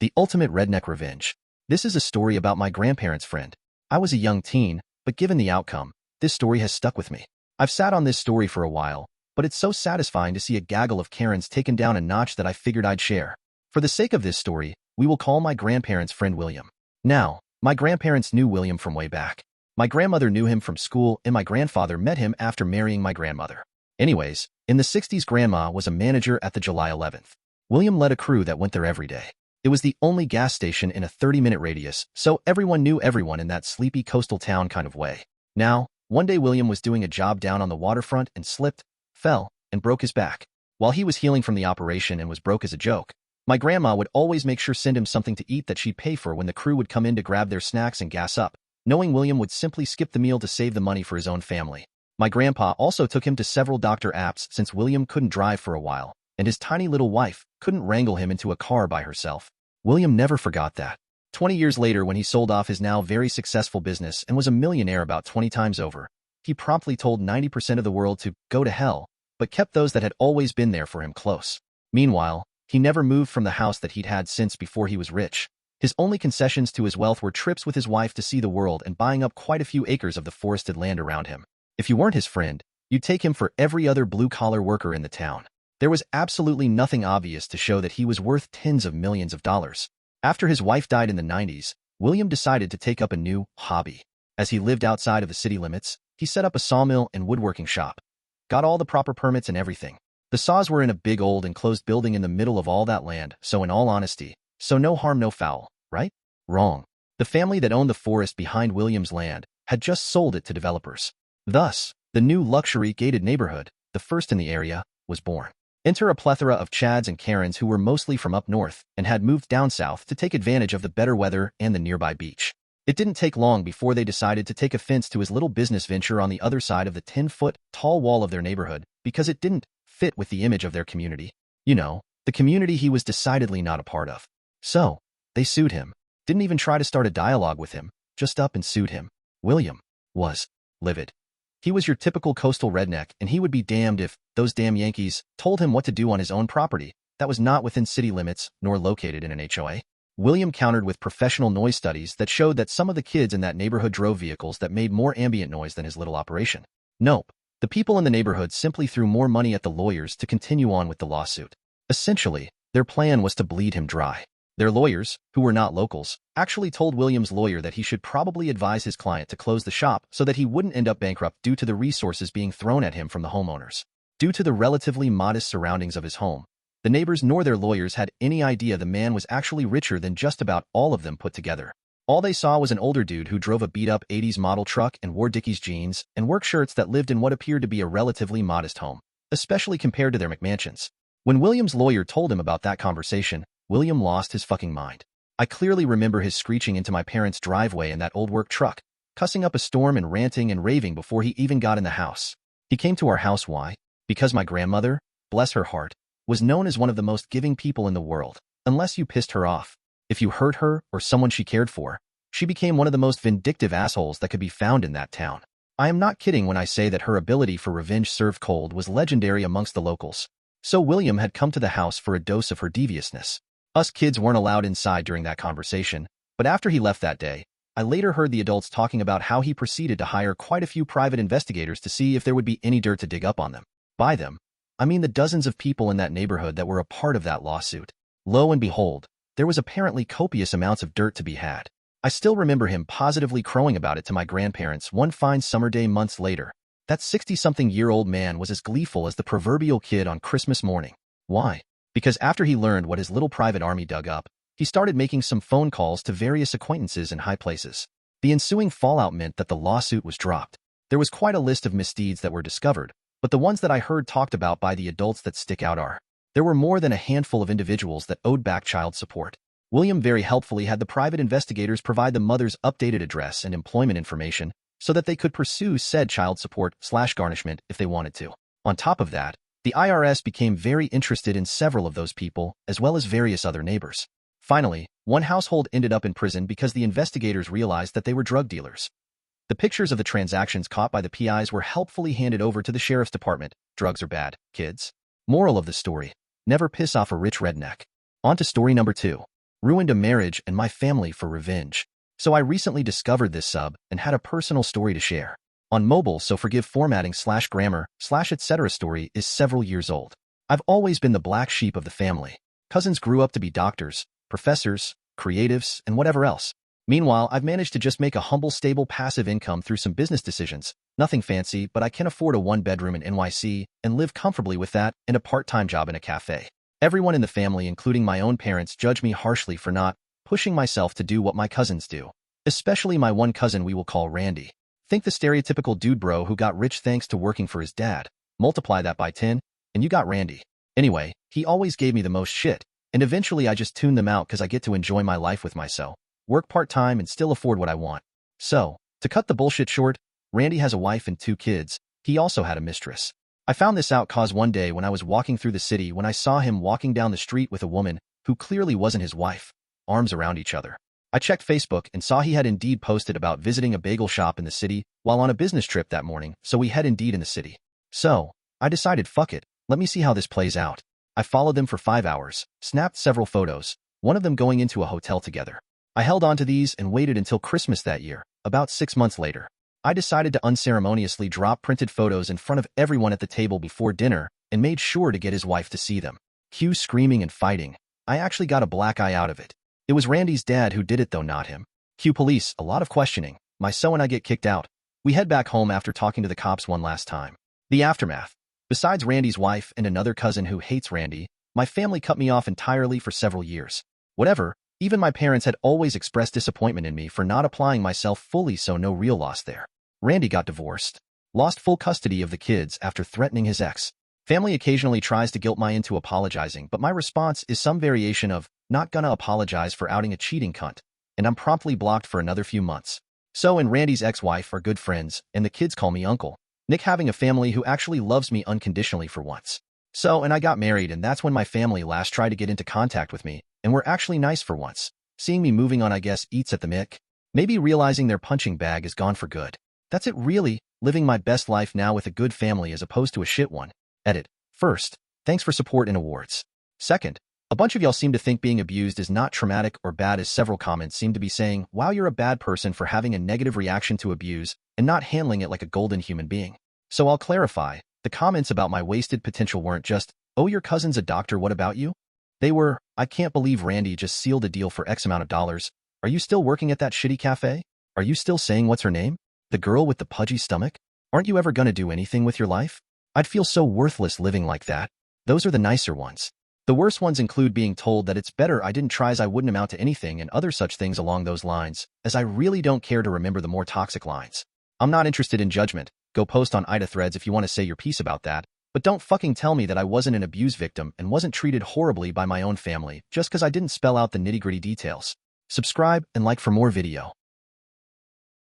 The ultimate redneck revenge. This is a story about my grandparents' friend. I was a young teen, but given the outcome, this story has stuck with me. I've sat on this story for a while, but it's so satisfying to see a gaggle of Karens taken down a notch that I figured I'd share. For the sake of this story, we will call my grandparents' friend William. Now, my grandparents knew William from way back. My grandmother knew him from school, and my grandfather met him after marrying my grandmother. Anyways, in the 60s, Grandma was a manager at the July 11th. William led a crew that went there every day. It was the only gas station in a 30-minute radius, so everyone knew everyone in that sleepy coastal town kind of way. Now, one day William was doing a job down on the waterfront and slipped, fell, and broke his back. While he was healing from the operation and was broke as a joke, my grandma would always make sure send him something to eat that she'd pay for when the crew would come in to grab their snacks and gas up, knowing William would simply skip the meal to save the money for his own family. My grandpa also took him to several doctor apps since William couldn't drive for a while, and his tiny little wife couldn't wrangle him into a car by herself. William never forgot that. 20 years later, when he sold off his now very successful business and was a millionaire about 20 times over, he promptly told 90% of the world to go to hell, but kept those that had always been there for him close. Meanwhile, he never moved from the house that he'd had since before he was rich. His only concessions to his wealth were trips with his wife to see the world and buying up quite a few acres of the forested land around him. If you weren't his friend, you'd take him for every other blue-collar worker in the town. There was absolutely nothing obvious to show that he was worth tens of millions of dollars. After his wife died in the 90s, William decided to take up a new hobby. As he lived outside of the city limits, he set up a sawmill and woodworking shop. Got all the proper permits and everything. The saws were in a big old enclosed building in the middle of all that land, so in all honesty, so no harm no foul, right? Wrong. The family that owned the forest behind William's land had just sold it to developers. Thus, the new luxury gated neighborhood, the first in the area, was born. Enter a plethora of Chads and Karens who were mostly from up north and had moved down south to take advantage of the better weather and the nearby beach. It didn't take long before they decided to take offense to his little business venture on the other side of the 10-foot tall wall of their neighborhood because it didn't fit with the image of their community. You know, the community he was decidedly not a part of. So, they sued him. Didn't even try to start a dialogue with him, just up and sued him. William was livid. He was your typical coastal redneck, and he would be damned if those damn Yankees told him what to do on his own property that was not within city limits nor located in an HOA. William countered with professional noise studies that showed that some of the kids in that neighborhood drove vehicles that made more ambient noise than his little operation. Nope. The people in the neighborhood simply threw more money at the lawyers to continue on with the lawsuit. Essentially, their plan was to bleed him dry. Their lawyers, who were not locals, actually told William's lawyer that he should probably advise his client to close the shop so that he wouldn't end up bankrupt due to the resources being thrown at him from the homeowners. Due to the relatively modest surroundings of his home, the neighbors nor their lawyers had any idea the man was actually richer than just about all of them put together. All they saw was an older dude who drove a beat-up 80s model truck and wore Dickies jeans and work shirts that lived in what appeared to be a relatively modest home, especially compared to their McMansions. When William's lawyer told him about that conversation, William lost his fucking mind. I clearly remember his screeching into my parents' driveway in that old work truck, cussing up a storm and ranting and raving before he even got in the house. He came to our house. Why? Because my grandmother, bless her heart, was known as one of the most giving people in the world. Unless you pissed her off, if you hurt her or someone she cared for, she became one of the most vindictive assholes that could be found in that town. I am not kidding when I say that her ability for revenge served cold was legendary amongst the locals. So William had come to the house for a dose of her deviousness. Us kids weren't allowed inside during that conversation, but after he left that day, I later heard the adults talking about how he proceeded to hire quite a few private investigators to see if there would be any dirt to dig up on them. By them, I mean the dozens of people in that neighborhood that were a part of that lawsuit. Lo and behold, there was apparently copious amounts of dirt to be had. I still remember him positively crowing about it to my grandparents one fine summer day months later. That 60-something-year-old man was as gleeful as the proverbial kid on Christmas morning. Why? Because after he learned what his little private army dug up, he started making some phone calls to various acquaintances in high places. The ensuing fallout meant that the lawsuit was dropped. There was quite a list of misdeeds that were discovered, but the ones that I heard talked about by the adults that stick out are: there were more than a handful of individuals that owed back child support. William very helpfully had the private investigators provide the mother's updated address and employment information so that they could pursue said child support/garnishment if they wanted to. On top of that, the IRS became very interested in several of those people, as well as various other neighbors. Finally, one household ended up in prison because the investigators realized that they were drug dealers. The pictures of the transactions caught by the PIs were helpfully handed over to the sheriff's department. Drugs are bad, kids. Moral of the story: never piss off a rich redneck. On to story number 2. ruined a marriage and my family for revenge. So I recently discovered this sub and had a personal story to share. On mobile, so forgive formatting / grammar / etc. story is several years old. I've always been the black sheep of the family. Cousins grew up to be doctors, professors, creatives, and whatever else. Meanwhile, I've managed to just make a humble, stable, passive income through some business decisions. Nothing fancy, but I can afford a one-bedroom in NYC and live comfortably with that and a part-time job in a cafe. Everyone in the family, including my own parents, judge me harshly for not pushing myself to do what my cousins do. Especially my one cousin we will call Randy. Think the stereotypical dude bro who got rich thanks to working for his dad. Multiply that by 10, and you got Randy. Anyway, he always gave me the most shit, and eventually I just tuned them out because I get to enjoy my life with myself, work part-time, and still afford what I want. So, to cut the bullshit short, Randy has a wife and 2 kids. He also had a mistress. I found this out cause one day when I was walking through the city when I saw him walking down the street with a woman who clearly wasn't his wife, arms around each other. I checked Facebook and saw he had indeed posted about visiting a bagel shop in the city while on a business trip that morning, so we had indeed in the city. So, I decided fuck it, let me see how this plays out. I followed them for 5 hours, snapped several photos, one of them going into a hotel together. I held on to these and waited until Christmas that year, about 6 months later. I decided to unceremoniously drop printed photos in front of everyone at the table before dinner and made sure to get his wife to see them. Cue screaming and fighting. I actually got a black eye out of it. It was Randy's dad who did it though, not him. Cue police, a lot of questioning. My so and I get kicked out. We head back home after talking to the cops one last time. The aftermath. Besides Randy's wife and another cousin who hates Randy, my family cut me off entirely for several years. Whatever, even my parents had always expressed disappointment in me for not applying myself fully, so no real loss there. Randy got divorced. Lost full custody of the kids after threatening his ex. Family occasionally tries to guilt me into apologizing, but my response is some variation of, not gonna apologize for outing a cheating cunt, and I'm promptly blocked for another few months. So and Randy's ex-wife are good friends, and the kids call me uncle. Nick having a family who actually loves me unconditionally for once. So and I got married, and that's when my family last tried to get into contact with me, and were actually nice for once. Seeing me moving on, I guess, eats at the mick. Maybe realizing their punching bag is gone for good. That's it really, living my best life now with a good family as opposed to a shit one. Edit. First, thanks for support and awards. Second, a bunch of y'all seem to think being abused is not traumatic or bad, as several comments seem to be saying, wow, you're a bad person for having a negative reaction to abuse and not handling it like a golden human being. So I'll clarify, the comments about my wasted potential weren't just, oh, your cousin's a doctor, what about you? They were, I can't believe Randy just sealed a deal for X amount of dollars. Are you still working at that shitty cafe? Are you still saying what's her name? The girl with the pudgy stomach? Aren't you ever gonna do anything with your life? I'd feel so worthless living like that. Those are the nicer ones. The worst ones include being told that it's better I didn't try as I wouldn't amount to anything and other such things along those lines, as I really don't care to remember the more toxic lines. I'm not interested in judgment. Go post on Ida threads if you want to say your piece about that, but don't fucking tell me that I wasn't an abuse victim and wasn't treated horribly by my own family just because I didn't spell out the nitty-gritty details. Subscribe and like for more video.